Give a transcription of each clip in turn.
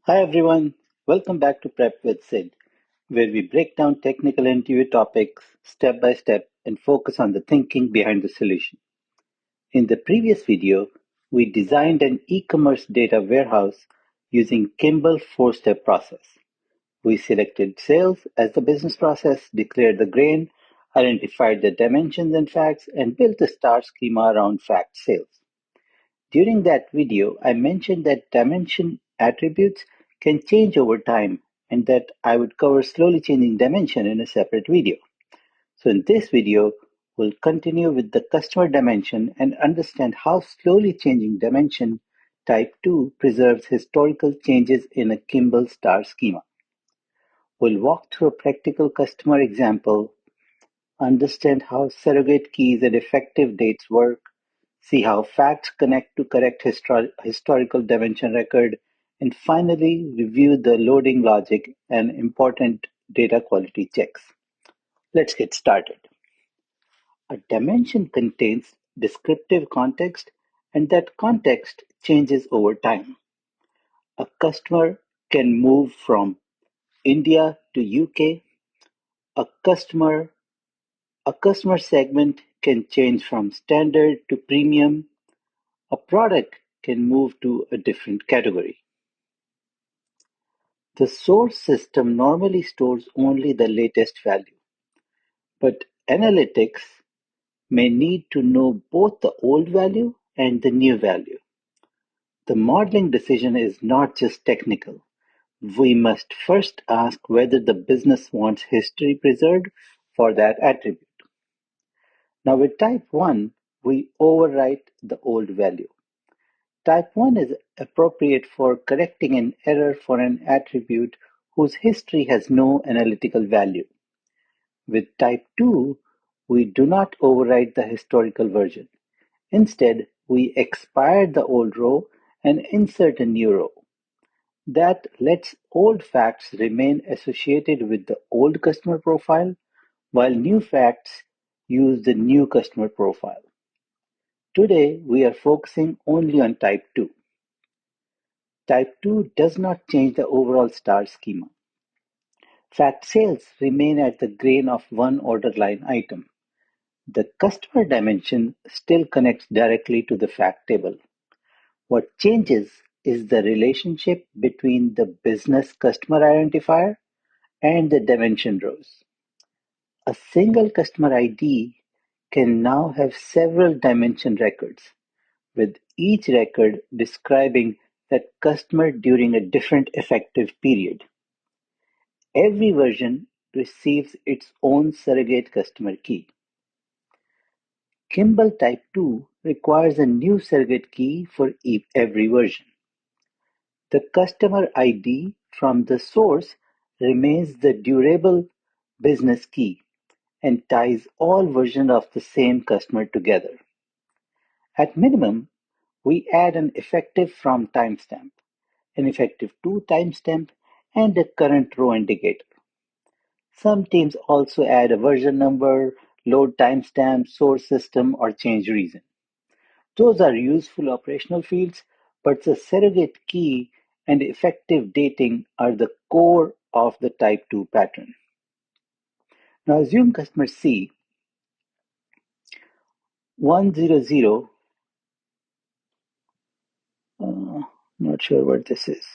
Hi everyone, welcome back to Prep with Sid, where we break down technical interview topics step by step and focus on the thinking behind the solution. In the previous video, we designed an e-commerce data warehouse using Kimball four-step process. We selected sales as the business process, declared the grain, identified the dimensions and facts, and built a star schema around fact sales. During that video, I mentioned that dimension attributes can change over time and that I would cover slowly changing dimension in a separate video. So in this video, we'll continue with the customer dimension and understand how slowly changing dimension type 2 preserves historical changes in a Kimball star schema. We'll walk through a practical customer example, understand how surrogate keys and effective dates work, see how facts connect to correct historical dimension record, and finally review the loading logic and important data quality checks. Let's get started. A dimension contains descriptive context, and that context changes over time. A customer can move from India to UK. A customer a customer segment can change from standard to premium. A product can move to a different category. The source system normally stores only the latest value, but analytics may need to know both the old value and the new value. The modeling decision is not just technical. We must first ask whether the business wants history preserved for that attribute. Now with type 1, we overwrite the old value. Type 1 is appropriate for correcting an error for an attribute whose history has no analytical value. With type 2, we do not overwrite the historical version. Instead, we expire the old row and insert a new row. That lets old facts remain associated with the old customer profile, while new facts use the new customer profile. Today, we are focusing only on type 2. Type 2 does not change the overall star schema. Fact sales remain at the grain of one order line item. The customer dimension still connects directly to the fact table. What changes is the relationship between the business customer identifier and the dimension rows. A single customer ID can now have several dimension records, with each record describing that customer during a different effective period. Every version receives its own surrogate customer key. Kimball Type 2 requires a new surrogate key for every version. The customer ID from the source remains the durable business key and ties all versions of the same customer together. At minimum, we add an effective from timestamp, an effective to timestamp, and a current row indicator. Some teams also add a version number, load timestamp, source system, or change reason. Those are useful operational fields, but the surrogate key and effective dating are the core of the type 2 pattern. Now assume customer C 100, not sure what this is.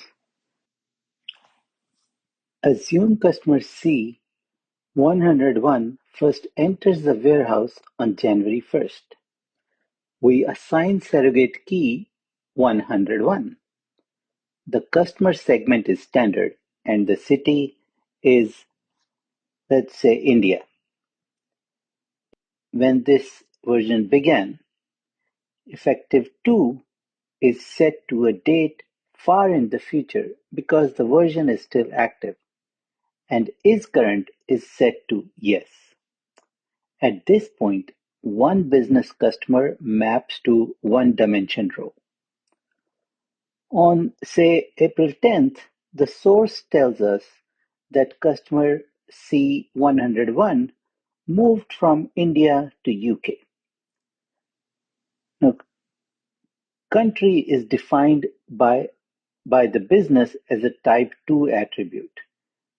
Assume customer C 101 first enters the warehouse on January 1st. We assign surrogate key 101. The customer segment is standard and the city is, let's say, India. When this version began, effective 2 is set to a date far in the future because the version is still active, and is current is set to yes. At this point, one business customer maps to one dimension row. On, say, April 10th, the source tells us that customer C101 moved from India to UK. Now, country is defined by by the business as a Type 2 attribute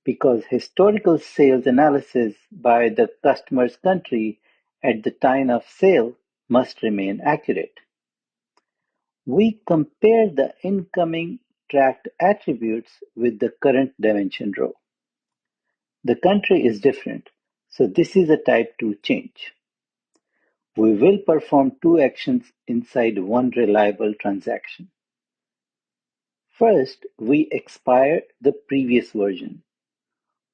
because historical sales analysis by the customer's country at the time of sale must remain accurate. We compare the incoming tracked attributes with the current dimension row. The country is different, so this is a Type 2 change. We will perform two actions inside one reliable transaction. First, we expire the previous version.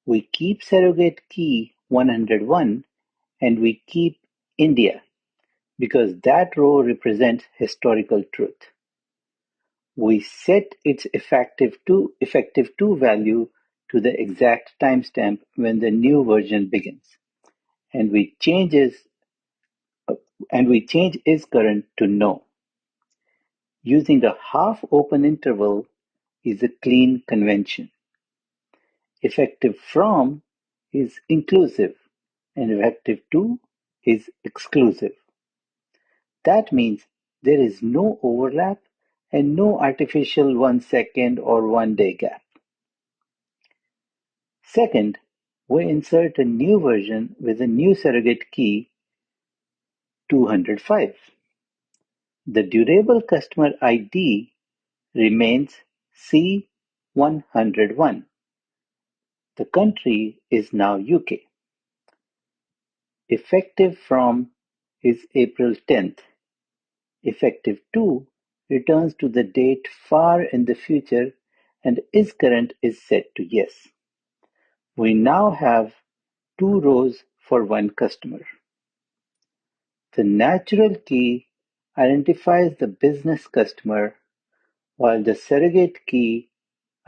We keep surrogate key 101 and we keep India because that row represents historical truth. We set its effective to value to the exact timestamp when the new version begins, and we change is current to no. Using a half-open interval is a clean convention. Effective from is inclusive and effective to is exclusive. That means there is no overlap and no artificial 1 second or 1 day gap. Second, we insert a new version with a new surrogate key 205. The durable customer ID remains C101. The country is now UK. Effective from is April 10th. Effective to returns to the date far in the future and is current is set to yes. We now have two rows for one customer. The natural key identifies the business customer while the surrogate key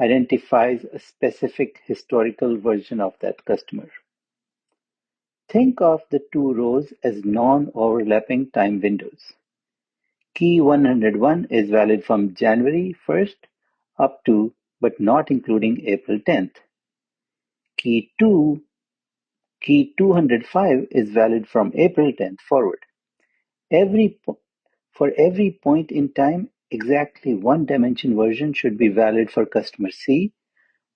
identifies a specific historical version of that customer. Think of the two rows as non-overlapping time windows. Key 101 is valid from January 1st up to but not including April 10th. Key 205 is valid from April 10th forward. For every point in time, exactly one dimension version should be valid for customer C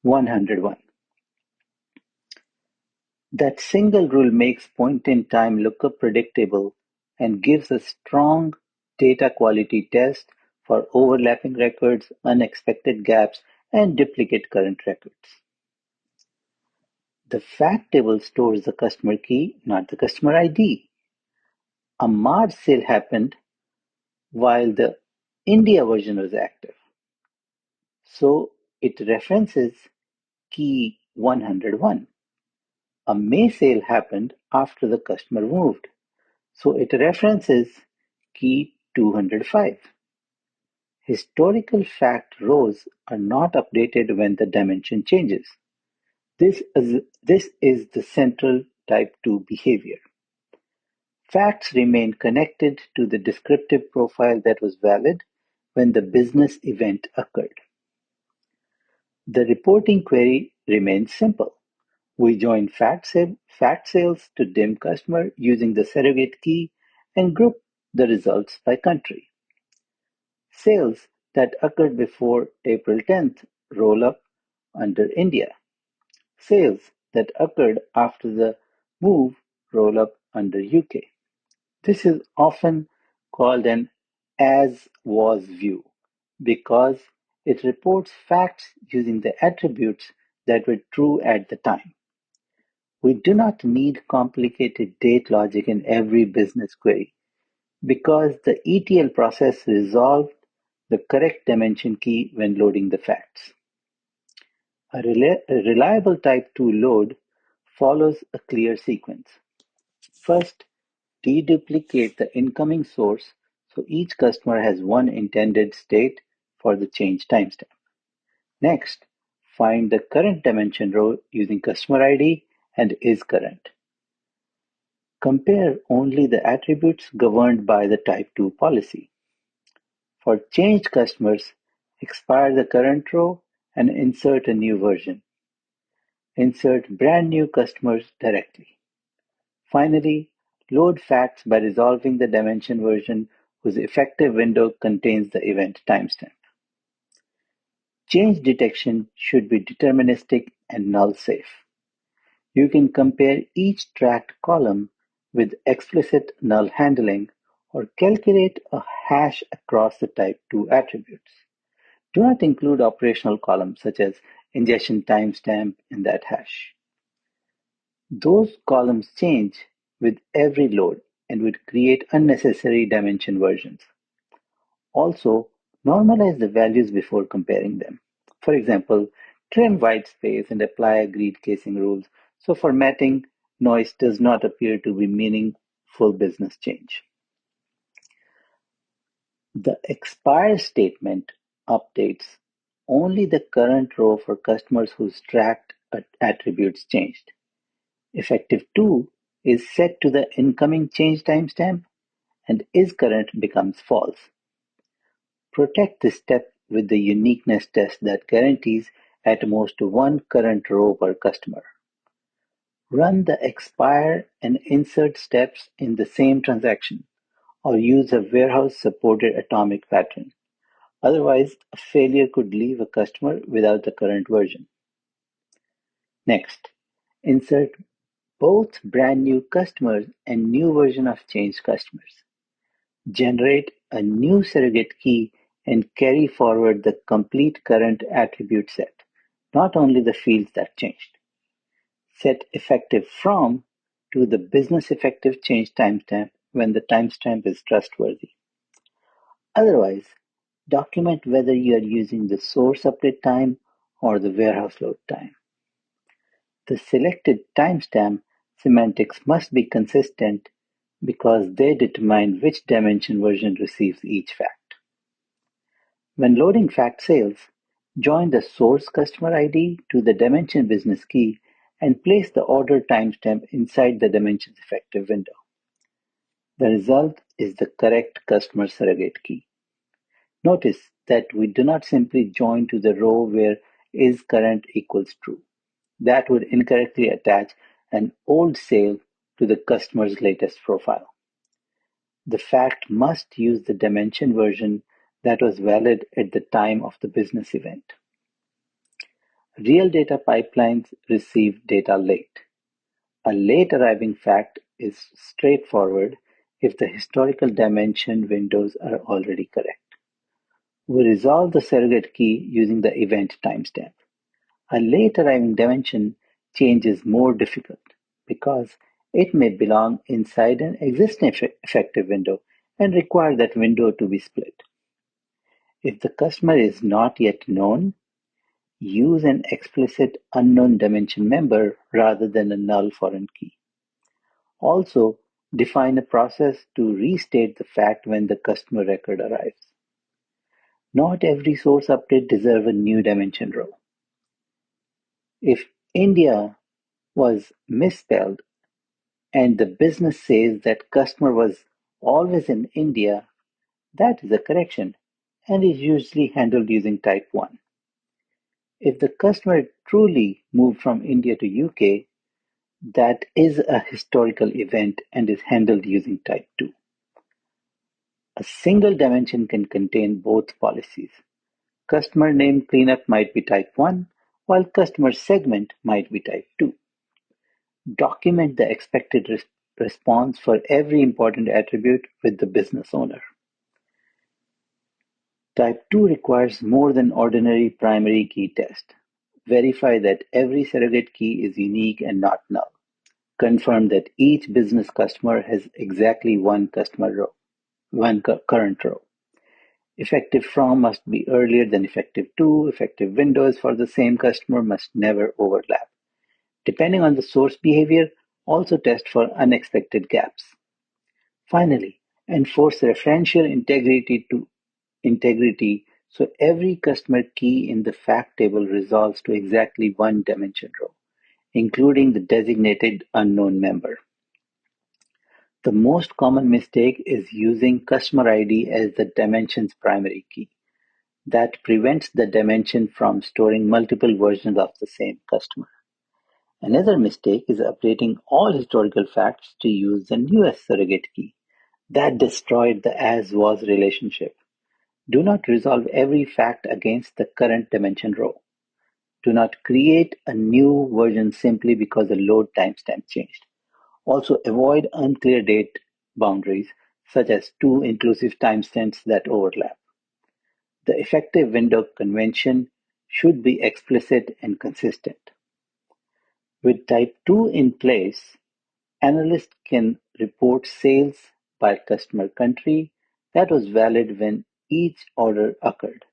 101. That single rule makes point-in-time lookup predictable and gives a strong data quality test for overlapping records, unexpected gaps, and duplicate current records. The fact table stores the customer key, not the customer ID. A March sale happened while the India version was active, so it references key 101. A May sale happened after the customer moved, so it references key 205. Historical fact rows are not updated when the dimension changes. This is the central Type 2 behavior. Facts remain connected to the descriptive profile that was valid when the business event occurred. The reporting query remains simple. We join fact sales to dim customer using the surrogate key and group the results by country. Sales that occurred before April 10th roll up under India. Sales that occurred after the move roll up under UK. This is often called an as-was view because it reports facts using the attributes that were true at the time. We do not need complicated date logic in every business query because the ETL process resolved the correct dimension key when loading the facts. A reliable Type 2 load follows a clear sequence. First, deduplicate the incoming source so each customer has one intended state for the change timestamp. Next, find the current dimension row using customer ID and is current. Compare only the attributes governed by the Type 2 policy. For changed customers, expire the current row and insert a new version. Insert brand new customers directly. Finally, load facts by resolving the dimension version whose effective window contains the event timestamp. Change detection should be deterministic and null safe. You can compare each tracked column with explicit null handling or calculate a hash across the type 2 attributes. Do not include operational columns such as ingestion timestamp in that hash. Those columns change with every load and would create unnecessary dimension versions. Also, normalize the values before comparing them. For example, trim white space and apply agreed casing rules so formatting noise does not appear to be meaningful business change. The expire statement updates only the current row for customers whose tracked attributes changed. Effective to is set to the incoming change timestamp and is current becomes false. Protect this step with the uniqueness test that guarantees at most one current row per customer. Run the expire and insert steps in the same transaction, or use a warehouse-supported atomic pattern. Otherwise, a failure could leave a customer without the current version. Next, insert both brand new customers and new version of changed customers. Generate a new surrogate key and carry forward the complete current attribute set, not only the fields that changed. Set effective from to the business effective change timestamp when the timestamp is trustworthy. Otherwise, document whether you are using the source update time or the warehouse load time. The selected timestamp semantics must be consistent because they determine which dimension version receives each fact. When loading fact sales, join the source customer ID to the dimension business key and place the order timestamp inside the dimensions effective window. The result is the correct customer surrogate key. Notice that we do not simply join to the row where is current equals true. That would incorrectly attach an old sale to the customer's latest profile. The fact must use the dimension version that was valid at the time of the business event. Real data pipelines receive data late. A late arriving fact is straightforward if the historical dimension windows are already correct. We resolve the surrogate key using the event timestamp. A late arriving dimension change is more difficult because it may belong inside an existing effective window and require that window to be split. If the customer is not yet known, use an explicit unknown dimension member rather than a null foreign key. Also, define a process to restate the fact when the customer record arrives. Not every source update deserves a new dimension row. If India was misspelled and the business says that customer was always in India, that is a correction and is usually handled using type 1. If the customer truly moved from India to UK, that is a historical event and is handled using type 2. A single dimension can contain both policies. Customer name cleanup might be type 1, while customer segment might be type 2. Document the expected response for every important attribute with the business owner. Type 2 requires more than ordinary primary key test. Verify that every surrogate key is unique and not null. Confirm that each business customer has exactly one current row. Effective from must be earlier than effective to. Effective windows for the same customer must never overlap. Depending on the source behavior, also test for unexpected gaps. Finally, enforce referential integrity so every customer key in the fact table resolves to exactly one dimension row, including the designated unknown member. The most common mistake is using customer ID as the dimension's primary key. That prevents the dimension from storing multiple versions of the same customer. Another mistake is updating all historical facts to use the newest surrogate key. That destroyed the as-was relationship. Do not resolve every fact against the current dimension row. Do not create a new version simply because the load timestamp changed. Also, avoid unclear date boundaries, such as two inclusive timestamps that overlap. The effective window convention should be explicit and consistent. With Type 2 in place, analysts can report sales by customer country that was valid when each order occurred.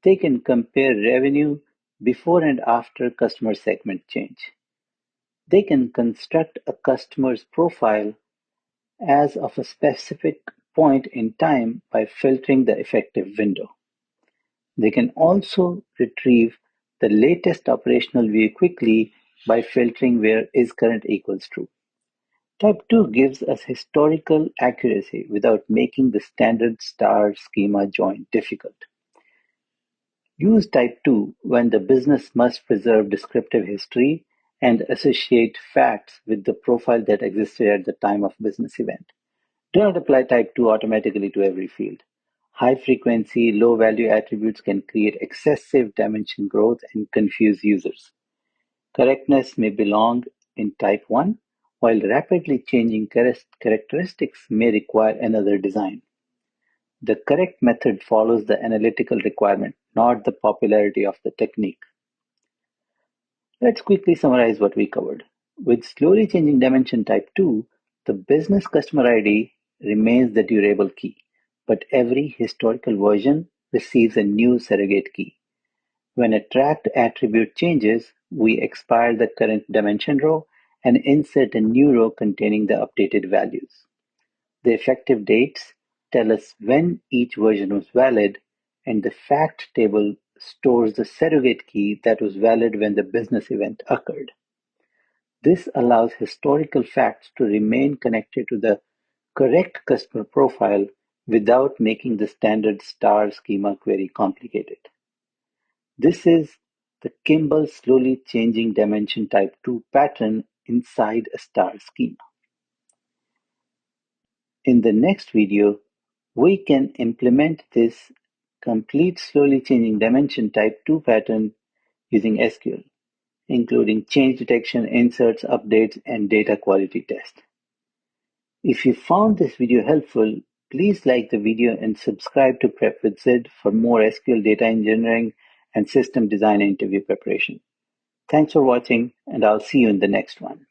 They can compare revenue before and after customer segment change. They can construct a customer's profile as of a specific point in time by filtering the effective window. They can also retrieve the latest operational view quickly by filtering where is current equals true. Type 2 gives us historical accuracy without making the standard star schema join difficult. Use Type 2 when the business must preserve descriptive history and associate facts with the profile that existed at the time of business event. Do not apply Type 2 automatically to every field. High-frequency, low-value attributes can create excessive dimension growth and confuse users. Correctness may belong in Type 1, while rapidly changing characteristics may require another design. The correct method follows the analytical requirement, not the popularity of the technique. Let's quickly summarize what we covered. With slowly changing dimension Type 2, the business customer ID remains the durable key, but every historical version receives a new surrogate key. When a tracked attribute changes, we expire the current dimension row and insert a new row containing the updated values. The effective dates tell us when each version was valid, and the fact table stores the surrogate key that was valid when the business event occurred. This allows historical facts to remain connected to the correct customer profile without making the standard star schema query complicated. This is the Kimball slowly changing dimension type 2 pattern inside a star schema. In the next video, we can implement this complete slowly changing dimension type 2 pattern using SQL, including change detection, inserts, updates, and data quality test. If you found this video helpful, please like the video and subscribe to Prep with Sid for more SQL data engineering and system design interview preparation. Thanks for watching, and I'll see you in the next one.